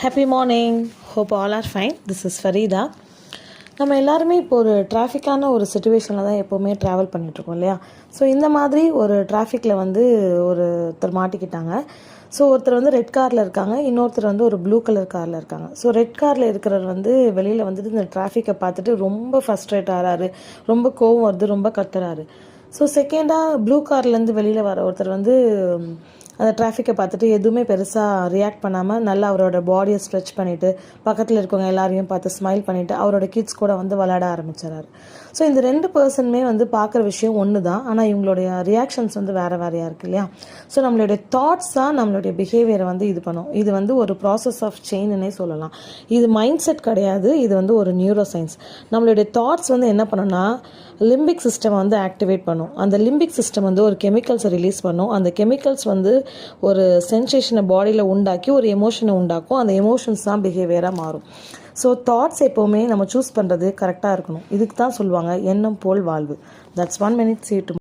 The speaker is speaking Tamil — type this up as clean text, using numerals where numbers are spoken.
Happy morning. Hope all are fine. This is Farida. நம்ம எல்லாருமே இப்போ ஒரு டிராஃபிக்கான ஒரு சுச்சுவேஷனில் தான் எப்போவுமே ட்ராவல் பண்ணிகிட்ருக்கோம் இல்லையா? ஸோ இந்த மாதிரி ஒரு டிராஃபிக்கில் ஒருத்தர் மாட்டிக்கிட்டாங்க. ஸோ ஒருத்தர் ரெட் காரில் இருக்காங்க, இன்னொருத்தர் ஒரு ப்ளூ கலர் காரில் இருக்காங்க. ஸோ ரெட் காரில் இருக்கிறவர் வெளியில் இந்த டிராஃபிக்கை பார்த்துட்டு ரொம்ப ஃப்ரஸ்ட்ரேட் ஆகிறாரு, ரொம்ப கோவம் வருது, ரொம்ப கத்துறாரு. ஸோ செகண்டாக ப்ளூ கார்லேருந்து வெளியில் வர ஒருத்தர் அந்த டிராஃபிக்கை பார்த்துட்டு எதுவுமே பெருசாக ரியாக்ட் பண்ணாமல் நல்லா அவரோட பாடியை ஸ்ட்ரெச் பண்ணிவிட்டு பக்கத்தில் இருக்கவங்க எல்லாரையும் பார்த்து ஸ்மைல் பண்ணிவிட்டு அவரோட கிட்ஸ் கூட விளையாட ஆரம்பிச்சிடறாரு. ஸோ இந்த ரெண்டு பர்சனுமே பார்க்குற விஷயம் ஒன்று தான், ஆனால் இவங்களுடைய ரியாக்ஷன்ஸ் வேறு வேறையாக இருக்குது இல்லையா? ஸோ நம்மளுடைய தாட்ஸ் தான் நம்மளுடைய பிஹேவியரை இது பண்ணும். இது ஒரு ப்ராசஸ் ஆஃப் செயின்னே சொல்லலாம். இது மைண்ட் செட் கிடையாது, இது ஒரு நியூரோ சயின்ஸ். நம்மளுடைய தாட்ஸ் என்ன பண்ணுன்னா லிம்பிக் சிஸ்டம் ஆக்டிவேட் பண்ணும். அந்த லிம்பிக் சிஸ்டம் ஒரு கெமிக்கல்ஸை ரிலீஸ் பண்ணும். அந்த கெமிக்கல்ஸ் ஒரு சென்சேஷனை பாடியில் உண்டாக்கி ஒரு எமோஷனை உண்டாக்கும். அந்த எமோஷன்ஸ் தான் பிஹேவியராக மாறும். ஸோ தாட்ஸ் எப்போவுமே நம்ம சூஸ் பண்ணுறது கரெக்டாக இருக்கணும். இதுக்கு தான் சொல்லுவாங்க எண்ணம் போல் வாழ்வு. That's 1 minute. See you tomorrow.